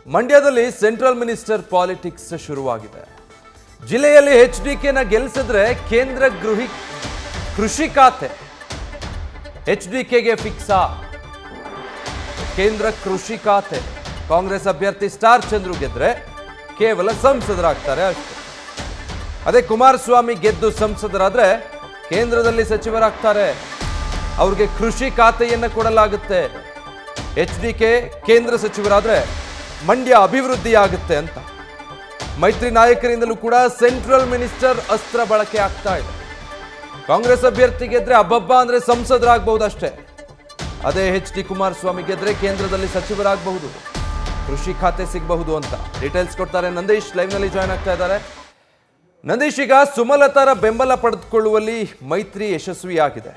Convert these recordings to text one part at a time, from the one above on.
ಮಂಡ್ಯದಲ್ಲಿ central minister politics ಶುರುವಾಗಿದೆ. ಜಿಲ್ಲೆಯಲ್ಲಿ HDKನ ಗೆಲ್ಲಿಸಿದ್ರೆ ಕೇಂದ್ರ ಕೃಷಿ ಖಾತೆ HDKಗೆ ಫಿಕ್ಸಾ. ಕೇಂದ್ರ ಕೃಷಿ ಖಾತೆ ಕಾಂಗ್ರೆಸ್ ಅಭ್ಯರ್ಥಿ ಸ್ಟಾರ್ ಚಂದ್ರು ಗೆದ್ರೆ ಕೇವಲ ಸಂಸದರಾಗ್ತಾರೆ ಅಷ್ಟೇ. ಅದೇ ಕುಮಾರಸ್ವಾಮಿ ಗೆದ್ದು ಸಂಸದರಾದ್ರೆ ಕೇಂದ್ರದಲ್ಲಿ ಸಚಿವರಾಗ್ತಾರೆ. ಅವ್ರಿಗೆ ಕೃಷಿ ಖಾತೆಯನ್ನು ಕೊಡಲಾಗುತ್ತೆ. HDK ಕೇಂದ್ರ ಸಚಿವರಾದ್ರೆ ಮಂಡ್ಯ ಅಭಿವೃದ್ಧಿ ಆಗುತ್ತೆ ಅಂತ ಮೈತ್ರಿ ನಾಯಕರಿಂದಲೂ ಕೂಡ ಸೆಂಟ್ರಲ್ ಮಿನಿಸ್ಟರ್ ಅಸ್ತ್ರ ಬಳಕೆ ಆಗ್ತಾ ಇದೆ. ಕಾಂಗ್ರೆಸ್ ಅಭ್ಯರ್ಥಿ ಗೆದ್ರೆ ಅಬ್ಬಬ್ಬ ಅಂದ್ರೆ ಸಂಸದರಾಗಬಹುದಷ್ಟೇ. ಅದೇ HD ಕುಮಾರಸ್ವಾಮಿ ಗೆದ್ರೆ ಕೇಂದ್ರದಲ್ಲಿ ಸಚಿವರಾಗಬಹುದು, ಕೃಷಿ ಖಾತೆ ಸಿಗಬಹುದು ಅಂತ ಡೀಟೇಲ್ಸ್ ಕೊಡ್ತಾರೆ ನಂದೀಶ್. ಲೈವ್ ನಲ್ಲಿ ಜಾಯ್ನ್ ಆಗ್ತಾ ಇದ್ದಾರೆ. ನಂದೀಶ್, ಈಗ ಸುಮಲತಾರ ಬೆಂಬಲ ಪಡೆದುಕೊಳ್ಳುವಲ್ಲಿ ಮೈತ್ರಿ ಯಶಸ್ವಿಯಾಗಿದೆ.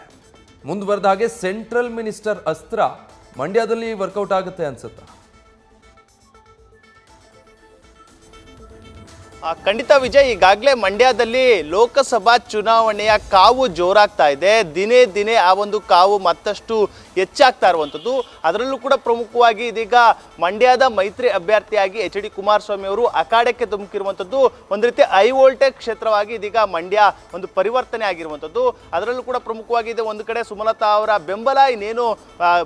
ಮುಂದುವರೆದ ಹಾಗೆ ಸೆಂಟ್ರಲ್ ಮಿನಿಸ್ಟರ್ ಅಸ್ತ್ರ ಮಂಡ್ಯದಲ್ಲಿ ವರ್ಕೌಟ್ ಆಗುತ್ತೆ ಅನ್ಸುತ್ತಾ? ಖಂಡಿತ ವಿಜಯ್, ಈಗಾಗಲೇ ಮಂಡ್ಯದಲ್ಲಿ ಲೋಕಸಭಾ ಚುನಾವಣೆಯ ಕಾವು ಜೋರಾಗ್ತಾ ಇದೆ. ದಿನೇ ದಿನೇ ಆ ಒಂದು ಕಾವು ಮತ್ತಷ್ಟು ಹೆಚ್ಚಾಗ್ತಾ ಇರುವಂಥದ್ದು. ಅದರಲ್ಲೂ ಕೂಡ ಪ್ರಮುಖವಾಗಿ ಇದೀಗ ಮಂಡ್ಯದ ಮೈತ್ರಿ ಅಭ್ಯರ್ಥಿಯಾಗಿ HD ಕುಮಾರಸ್ವಾಮಿ ಅವರು ಅಖಾಡಕ್ಕೆ ಧುಮುಕಿರುವಂಥದ್ದು. ಒಂದು ರೀತಿ ಹೈ ವೋಲ್ಟೇಜ್ ಕ್ಷೇತ್ರವಾಗಿ ಇದೀಗ ಮಂಡ್ಯ ಒಂದು ಪರಿವರ್ತನೆ ಆಗಿರುವಂಥದ್ದು. ಅದರಲ್ಲೂ ಕೂಡ ಪ್ರಮುಖವಾಗಿ ಇದೆ ಒಂದು ಕಡೆ ಸುಮಲತಾ ಅವರ ಬೆಂಬಲ, ಇನ್ನೇನು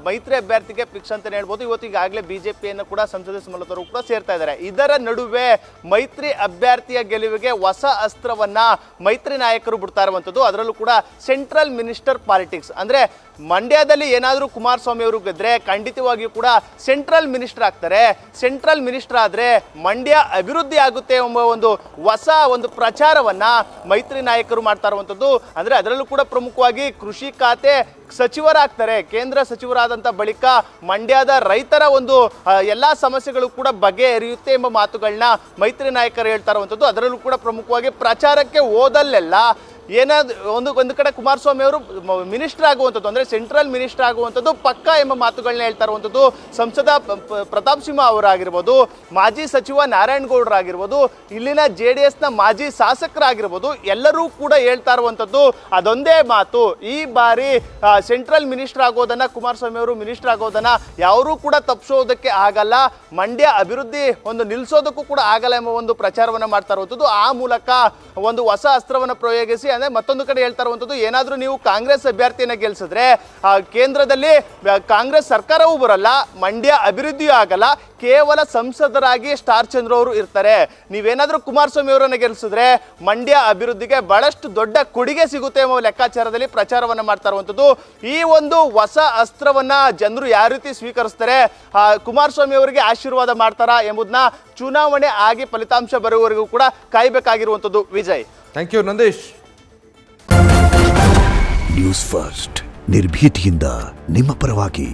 ಮೈತ್ರಿ ಅಭ್ಯರ್ಥಿಗೆ ಫಿಕ್ಸ್ ಅಂತ ಹೇಳ್ಬೋದು. ಇವತ್ತು ಈಗಾಗಲೇ BJPಯನ್ನು ಕೂಡ ಸಂಸದೆ ಸುಮಲತಾ ಅವರು ಕೂಡ ಸೇರ್ತಾ ಇದ್ದಾರೆ. ಇದರ ನಡುವೆ ಮೈತ್ರಿ ಅಭ್ಯರ್ಥಿಯ ಗೆಲುವಿಗೆ ಹೊಸ ಅಸ್ತ್ರವನ್ನ ಮೈತ್ರಿ ನಾಯಕರು ಬಿಡ್ತಾ ಇರುವಂಥದ್ದು. ಅದರಲ್ಲೂ ಕೂಡ ಸೆಂಟ್ರಲ್ ಮಿನಿಸ್ಟರ್ ಪಾಲಿಟಿಕ್ಸ್. ಅಂದ್ರೆ ಮಂಡ್ಯದಲ್ಲಿ ಏನಾದರೂ ಕುಮಾರಸ್ವಾಮಿ ಅವರು ಗೆದ್ರೆ ಖಂಡಿತವಾಗಿಯೂ ಕೂಡ ಸೆಂಟ್ರಲ್ ಮಿನಿಸ್ಟರ್ ಆಗ್ತಾರೆ. ಸೆಂಟ್ರಲ್ ಮಿನಿಸ್ಟರ್ ಆದ್ರೆ ಮಂಡ್ಯ ಅಭಿವೃದ್ಧಿ ಆಗುತ್ತೆ ಎಂಬ ಒಂದು ಹೊಸ ಒಂದು ಪ್ರಚಾರವನ್ನ ಮೈತ್ರಿ ನಾಯಕರು ಮಾಡ್ತಾ ಇರುವಂಥದ್ದು. ಅಂದ್ರೆ ಅದರಲ್ಲೂ ಕೂಡ ಪ್ರಮುಖವಾಗಿ ಕೃಷಿ ಖಾತೆ ಸಚಿವರಾಗ್ತಾರೆ. ಕೇಂದ್ರ ಸಚಿವರಾದಂಥ ಬಳಿಕ ಮಂಡ್ಯದ ರೈತರ ಒಂದು ಎಲ್ಲಾ ಸಮಸ್ಯೆಗಳು ಕೂಡ ಬಗೆಹರಿಯುತ್ತೆ ಎಂಬ ಮಾತುಗಳನ್ನ ಮೈತ್ರಿ ನಾಯಕರು ಹೇಳ್ತಾ ಇರುವಂಥದ್ದು. ಅದರಲ್ಲೂ ಕೂಡ ಪ್ರಮುಖವಾಗಿ ಪ್ರಚಾರಕ್ಕೆ ಹೋದಲ್ಲೆಲ್ಲ ಒಂದು ಕಡೆ ಕುಮಾರಸ್ವಾಮಿ ಅವರು ಮಿನಿಸ್ಟರ್ ಆಗುವಂಥದ್ದು, ಅಂದ್ರೆ ಸೆಂಟ್ರಲ್ ಮಿನಿಸ್ಟರ್ ಆಗುವಂಥದ್ದು ಪಕ್ಕ ಎಂಬ ಮಾತುಗಳನ್ನ ಹೇಳ್ತಾ ಇರುವಂಥದ್ದು. ಸಂಸದ ಪ್ರತಾಪ್ ಸಿಂಹ ಅವರಾಗಿರ್ಬೋದು, ಮಾಜಿ ಸಚಿವ ನಾರಾಯಣಗೌಡರಾಗಿರ್ಬೋದು, ಇಲ್ಲಿನ JDSನ ಮಾಜಿ ಶಾಸಕರಾಗಿರ್ಬೋದು, ಎಲ್ಲರೂ ಕೂಡ ಹೇಳ್ತಾ ಇರುವಂಥದ್ದು ಅದೊಂದೇ ಮಾತು. ಈ ಬಾರಿ ಸೆಂಟ್ರಲ್ ಮಿನಿಸ್ಟರ್ ಆಗೋದನ್ನ, ಕುಮಾರಸ್ವಾಮಿ ಅವರು ಮಿನಿಸ್ಟರ್ ಆಗೋದನ್ನ ಯಾರೂ ಕೂಡ ತಪ್ಪಿಸೋದಕ್ಕೆ ಆಗಲ್ಲ, ಮಂಡ್ಯ ಅಭಿವೃದ್ಧಿ ಒಂದು ನಿಲ್ಲಿಸೋದಕ್ಕೂ ಕೂಡ ಆಗಲ್ಲ ಎಂಬ ಒಂದು ಪ್ರಚಾರವನ್ನ ಮಾಡ್ತಾ ಇರುವಂಥದ್ದು. ಆ ಮೂಲಕ ಒಂದು ಹೊಸ ಅಸ್ತ್ರವನ್ನು ಪ್ರಯೋಗಿಸಿ, ಅಂದ್ರೆ ಮತ್ತೊಂದು ಕಡೆ ಹೇಳ್ತಾ ಇರುವಂಥದ್ದು, ಏನಾದರೂ ನೀವು ಕಾಂಗ್ರೆಸ್ ಅಭ್ಯರ್ಥಿಯನ್ನ ಗೆಲ್ಲಿಸಿದ್ರೆ ಕೇಂದ್ರದಲ್ಲಿ ಕಾಂಗ್ರೆಸ್ ಸರ್ಕಾರವೂ ಬರಲ್ಲ, ಮಂಡ್ಯ ಅಭಿವೃದ್ಧಿಯೂ ಆಗಲ್ಲ, ಕೇವಲ ಸಂಸದರಾಗಿ ಸ್ಟಾರ್ ಚಂದ್ರ ಅವರು ಇರ್ತಾರೆ. ನೀವೇನಾದ್ರೂ ಕುಮಾರಸ್ವಾಮಿ ಅವರನ್ನ ಗೆಲ್ಲಿಸಿದ್ರೆ ಮಂಡ್ಯ ಅಭಿವೃದ್ಧಿಗೆ ಬಹಳಷ್ಟು ದೊಡ್ಡ ಕೊಡುಗೆ ಸಿಗುತ್ತೆ ಎಂಬ ಲೆಕ್ಕಾಚಾರದಲ್ಲಿ ಪ್ರಚಾರವನ್ನ ಮಾಡ್ತಾ ಇರುವಂಥದ್ದು. ಈ ಒಂದು ಹೊಸ ಅಸ್ತ್ರವನ್ನ ಜನರು ಯಾವ ರೀತಿ ಸ್ವೀಕರಿಸ್ತಾರೆ, ಕುಮಾರಸ್ವಾಮಿ ಅವರಿಗೆ ಆಶೀರ್ವಾದ ಮಾಡ್ತಾರಾ ಎಂಬುದನ್ನ ಚುನಾವಣೆ ಆಗಿ ಫಲಿತಾಂಶ ಬರುವವರೆಗೂ ಕೂಡ ಕಾಯಬೇಕಾಗಿರುವಂಥದ್ದು. Vijay, thank you Nandish. News first ನಿರ್ಭೀತಿಯಿಂದ ನಿಮ್ಮ ಪರವಾಗಿ.